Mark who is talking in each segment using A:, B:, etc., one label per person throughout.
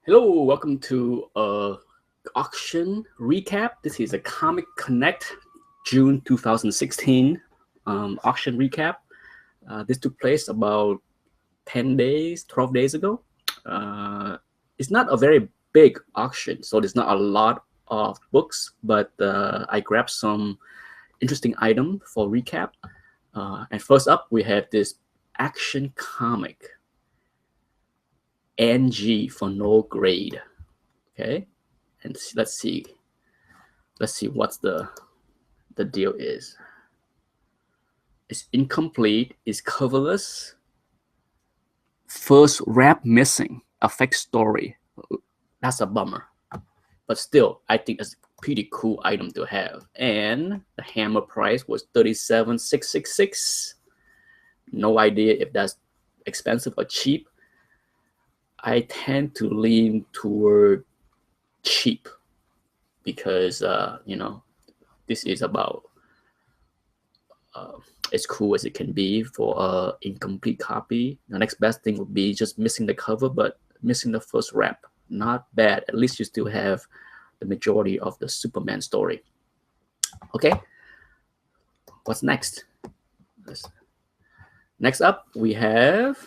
A: Hello, welcome to auction recap. This is a Comicconnect June 2016 auction recap. This took place about 10 days, 12 days ago. It's not a very big auction, so there's not a lot of books, but I grabbed some interesting item for recap. And first up, we have this action comic. NG for no grade. Okay, and let's see what's the deal is. It's incomplete, it's coverless, first wrap missing, affect story. That's a bummer, but still I think it's a pretty cool item to have. And the hammer price was $37,666. No idea if that's expensive or cheap. I tend to lean toward cheap because this is about as cool as it can be for an incomplete copy. The next best thing would be just missing the cover, but missing the first wrap. Not bad. At least you still have the majority of the Superman story. Okay, what's next? Next up, we have,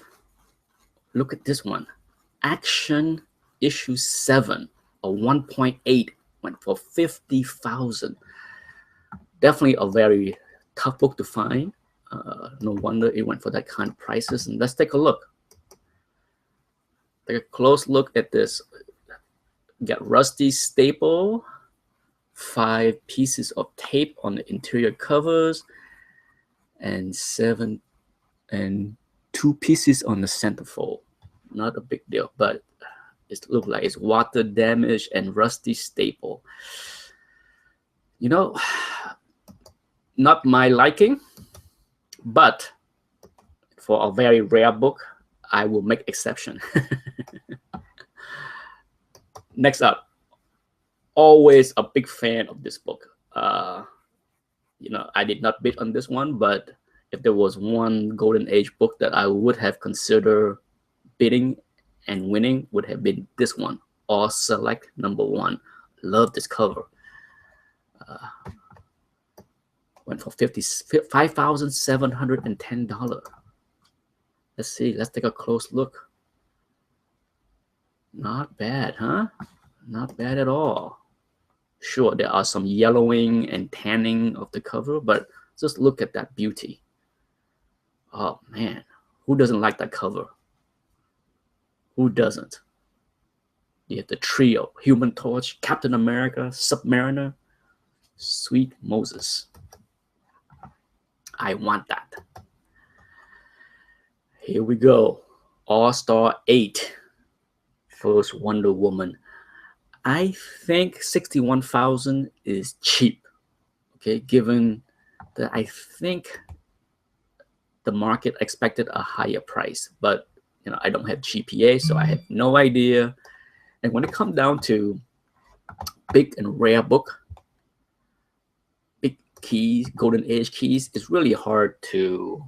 A: look at this one. Action issue 7, a 1.8, went for $50,000. Definitely a very tough book to find. No wonder it went for that kind of prices. And let's take a look. Take a close look at this. Got rusty staple, 5 pieces of tape on the interior covers, and 2 pieces on the centerfold. Not a big deal, but it looks like it's water damage and rusty staple. Not my liking, but for a very rare book, I will make exception. Next up, always a big fan of this book. I did not bid on this one, but if there was one Golden Age book that I would have considered bidding and winning, would have been this one, All Select #1. Love this cover. Went for $5,710. Let's see. Let's take a close look. Not bad, huh? Not bad at all. Sure, there are some yellowing and tanning of the cover, but just look at that beauty. Oh man, who doesn't like that cover? Who doesn't? You have the trio: Human Torch, Captain America, Submariner, Sweet Moses. I want that. Here we go. All-Star 8. First Wonder Woman. I think $61,000 is cheap. Okay, given that I think the market expected a higher price, but I don't have GPA, so I have no idea. And when it comes down to big and rare book, big keys, Golden Age keys, it's really hard to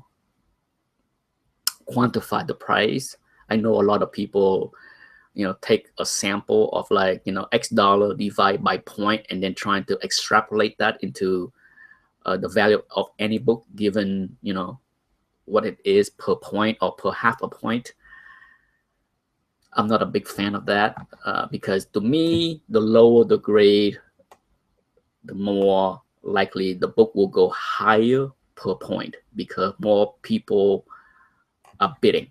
A: quantify the price. I know a lot of people, take a sample of like, X dollar, divide by point, and then trying to extrapolate that into the value of any book given, what it is per point or per half a point. I'm not a big fan of that because to me, the lower the grade, the more likely the book will go higher per point because more people are bidding.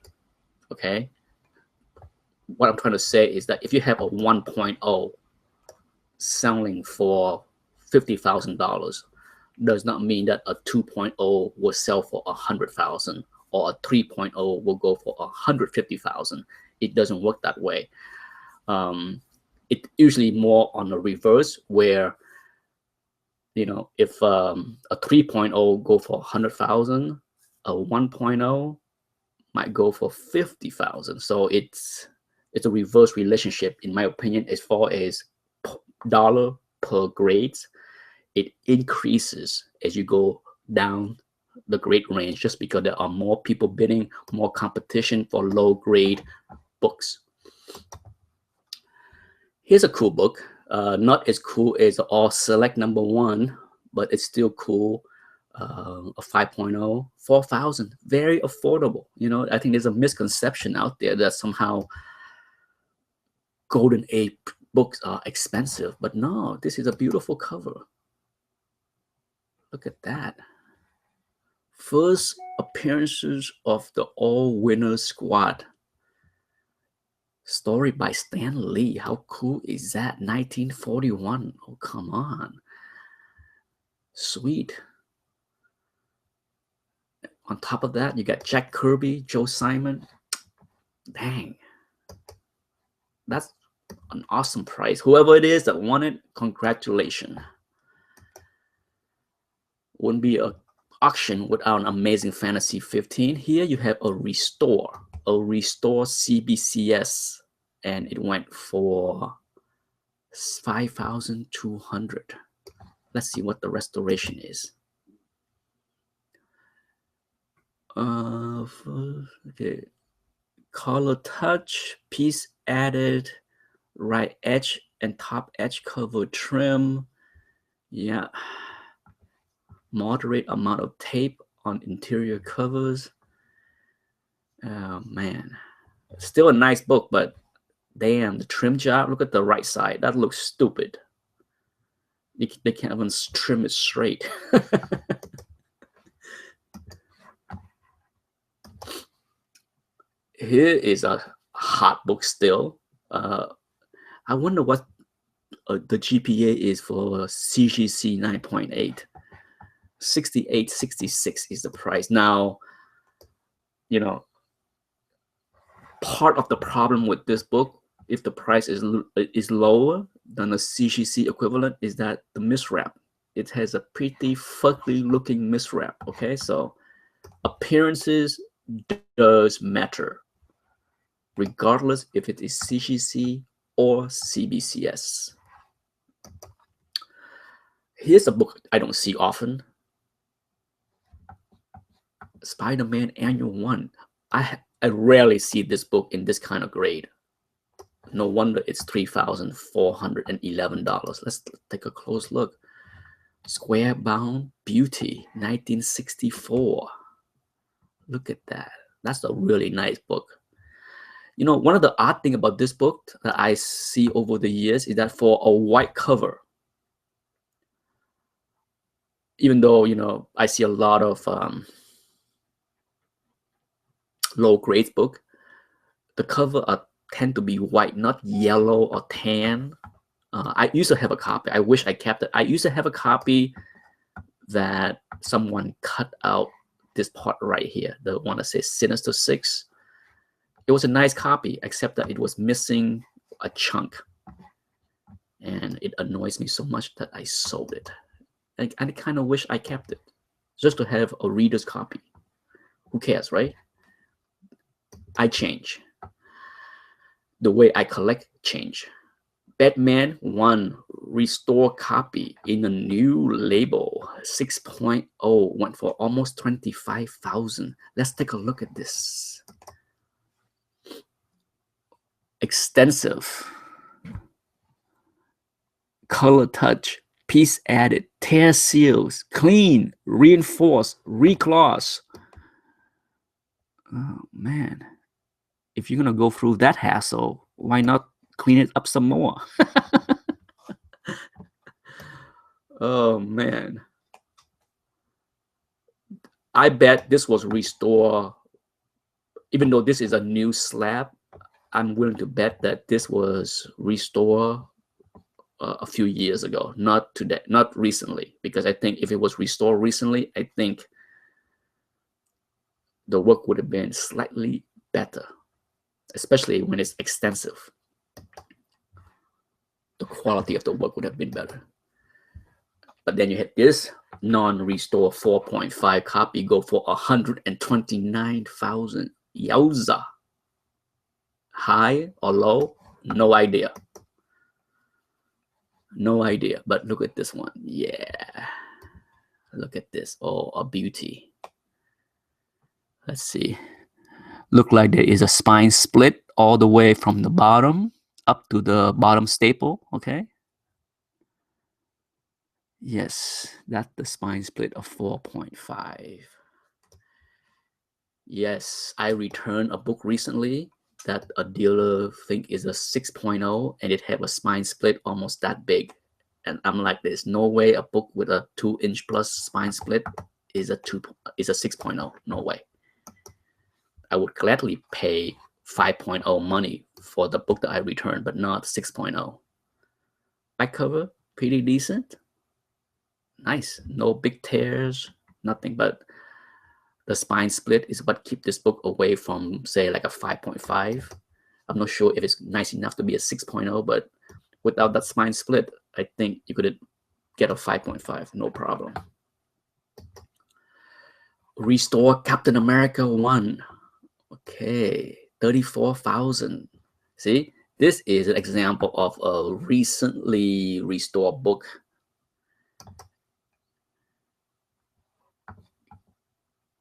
A: Okay. What I'm trying to say is that if you have a 1.0 selling for $50,000, does not mean that a 2.0 will sell for $100,000 or a 3.0 will go for $150,000. It doesn't work that way. It's usually more on the reverse where, if a 3.0 go for 100,000, a 1.0 might go for 50,000. So it's a reverse relationship, in my opinion, as far as dollar per grades. It increases as you go down the grade range just because there are more people bidding, more competition for low grade books. Here's a cool book. Not as cool as All Select #1, but it's still cool. A 5.0, 4,000, very affordable. You know, I think there's a misconception out there that somehow Golden Age books are expensive, but no, this is a beautiful cover. Look at that. First appearances of the All-Winner Squad. Story by Stan Lee. How cool is that? 1941. Oh, come on. Sweet. On top of that, you got Jack Kirby, Joe Simon. Dang. That's an awesome price. Whoever it is that won it, congratulations. Wouldn't be an auction without an Amazing Fantasy 15. Here you have a restore CBCS, and it went for 5,200. Let's see what the restoration is. Okay, color touch, piece added, right edge and top edge cover trim. Yeah, moderate amount of tape on interior covers. Oh man, still a nice book, but damn, the trim job. Look at the right side. That looks stupid. They can't even trim it straight. Here is a hot book still. I wonder what the GPA is for CGC 9.8. 68.66 is the price. Now, you know, part of the problem with this book, if the price is lower than the CGC equivalent, is that the miswrap. It has a pretty fugly looking miswrap. Okay, so appearances does matter, regardless if it is CGC or CBCS. Here's a book I don't see often. Spider-Man Annual 1. I rarely see this book in this kind of grade. No wonder it's $3,411. Let's take a close look. Square Bound Beauty, 1964. Look at that. That's a really nice book. You know, one of the odd things about this book that I see over the years is that for a white cover, even though, you know, I see a lot of low grade book, the cover tend to be white, not yellow or tan. I used to have a copy. I wish I kept it. I used to have a copy that someone cut out this part right here, the one that says Sinister 6. It was a nice copy, except that it was missing a chunk. And it annoys me so much that I sold it. And I kind of wish I kept it, just to have a reader's copy. Who cares, right? I change. The way I collect change. Batman 1 restore copy in a new label, 6.0, went for almost 25,000. Let's take a look at this. Extensive. Color touch, piece added, tear seals, clean, reinforced, recloss. Oh man. If you're gonna go through that hassle, why not clean it up some more? Oh man. I bet this was restore. Even though this is a new slab, I'm willing to bet that this was restore a few years ago, not today, not recently. Because I think if it was restored recently, I think the work would have been slightly better, especially when it's extensive. The quality of the work would have been better. But then you had this non-restore 4.5 copy go for 129,000. Yowza. High or low? No idea. No idea. But look at this one. Yeah. Look at this. Oh, a beauty. Let's see. Look like there is a spine split all the way from the bottom up to the bottom staple, okay? Yes, that's the spine split of 4.5. Yes, I returned a book recently that a dealer think is a 6.0 and it have a spine split almost that big. And I'm like, there's no way a book with a 2-inch plus spine split is a 6.0. No way. I would gladly pay 5.0 money for the book that I returned, but not 6.0. Back cover, pretty decent. Nice. No big tears, nothing, but the spine split is what keep this book away from, say, like a 5.5. I'm not sure if it's nice enough to be a 6.0, but without that spine split, I think you could get a 5.5, no problem. Restore Captain America 1. Okay, 34,000. See, this is an example of a recently restored book.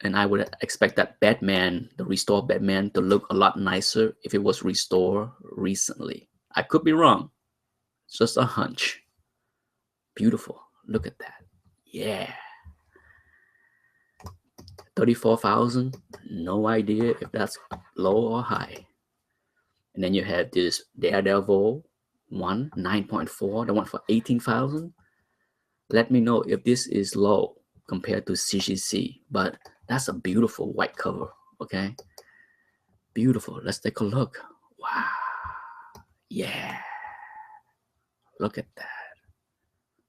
A: And I would expect that Batman, the restored Batman, to look a lot nicer if it was restored recently. I could be wrong. It's just a hunch. Beautiful. Look at that. Yeah. 34,000. No idea if that's low or high. And then you have this Daredevil 1, 9.4, the one for 18,000. Let me know if this is low compared to CGC, but that's a beautiful white cover, okay? Beautiful. Let's take a look. Wow. Yeah. Look at that.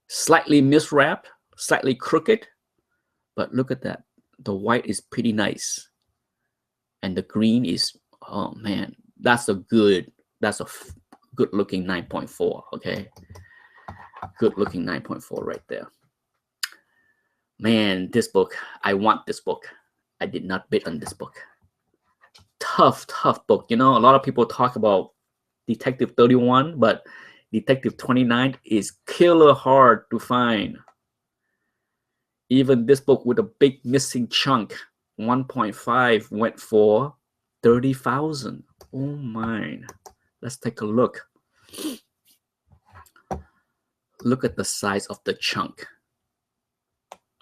A: Slightly miswrapped, slightly crooked, but look at that. The white is pretty nice. And the green is, oh man, that's a good looking 9.4, okay? Good looking 9.4 right there. Man, this book, I want this book. I did not bid on this book. Tough book. You know, a lot of people talk about Detective 31, but Detective 29 is killer hard to find. Even this book with a big missing chunk, 1.5, went for 30,000. Oh my. Let's take a look. Look at the size of the chunk.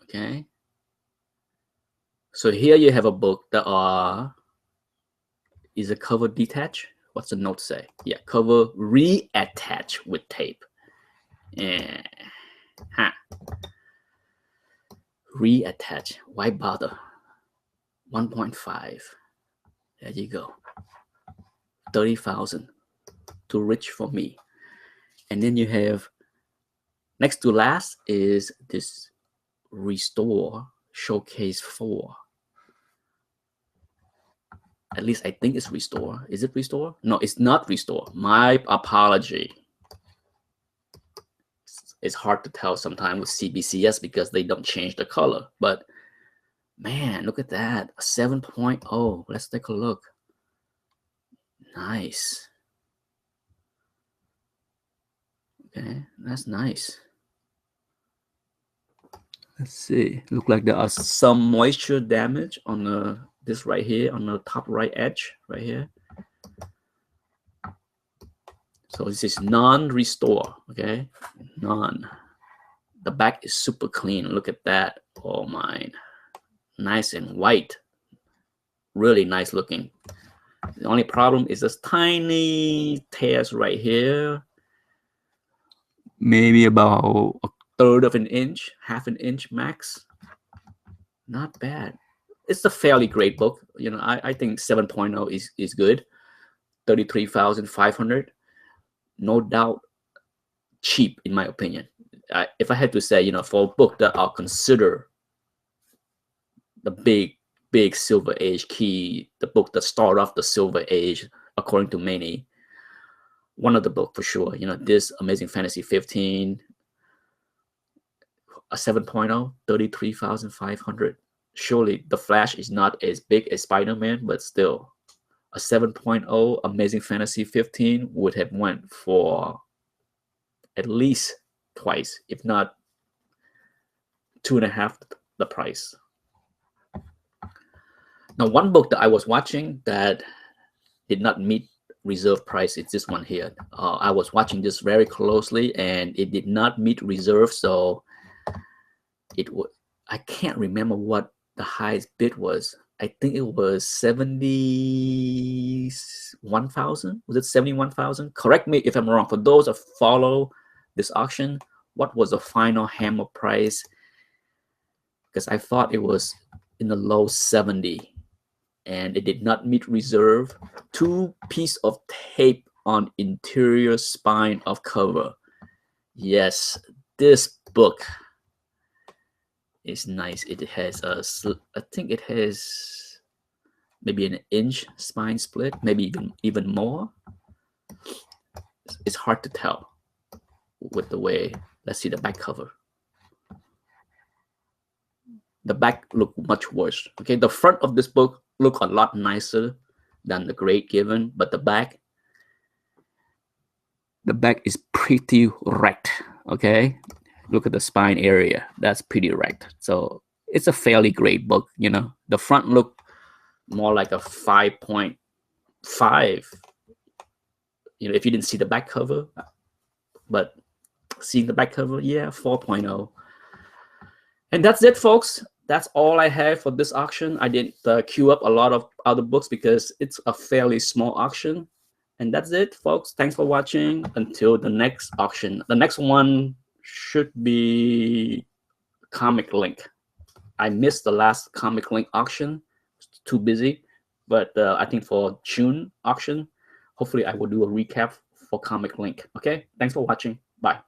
A: Okay. So here you have a book that is a cover detached. What's the note say? Yeah, cover reattach with tape. Yeah. Huh. Reattach. Why bother? 1.5. There you go. 30,000. Too rich for me. And then you have next to last is this Restore Showcase 4. At least I think it's Restore. Is it Restore? No, it's not Restore. My apology. It's hard to tell sometimes with CBCS because they don't change the color. But man, look at that. A 7.0. Let's take a look. Nice. Okay, that's nice. Let's see. Look like there are some moisture damage on this right here, on the top right edge right here. So this is non-restore, okay? None. The back is super clean. Look at that. Oh my. Nice and white. Really nice looking. The only problem is this tiny tears right here. Maybe about a third of an inch, half an inch max. Not bad. It's a fairly great book. You know, I think 7.0 is good. 33,500. No doubt cheap in my opinion. If I had to say, you know, for a book that I'll consider the big Silver Age key, the book that started off the Silver Age, according to many, one of the book for sure. You know, this Amazing Fantasy 15, a 7.0, 33,500. Surely the Flash is not as big as Spider-Man, but still, a 7.0 Amazing Fantasy 15 would have went for at least twice, if not 2.5 the price. Now, one book that I was watching that did not meet reserve price is this one here. I was watching this very closely, and it did not meet reserve, so it would. I can't remember what the highest bid was. I think it was 71,000. Was it 71,000? Correct me if I'm wrong. For those that follow this auction, what was the final hammer price? Because I thought it was in the low 70, and it did not meet reserve. 2 pieces of tape on interior spine of cover. Yes, this book is nice. It has a, I think it has maybe an inch spine split, maybe even more. It's hard to tell with the way. Let's see the back cover. The back look much worse. Okay, the front of this book look a lot nicer than the grade given, but the back is pretty wrecked. Okay, look at the spine area. That's pretty wrecked. So it's a fairly great book. You know, the front look more like a 5.5. You know, if you didn't see the back cover, but seeing the back cover, yeah, 4.0. And that's it, folks. That's all I have for this auction. I didn't queue up a lot of other books because it's a fairly small auction. And that's it, folks. Thanks for watching. Until the next auction. The next one should be Comicconnect. I missed the last Comicconnect auction. Too busy. But I think for June auction, hopefully I will do a recap for Comicconnect. Okay? Thanks for watching. Bye.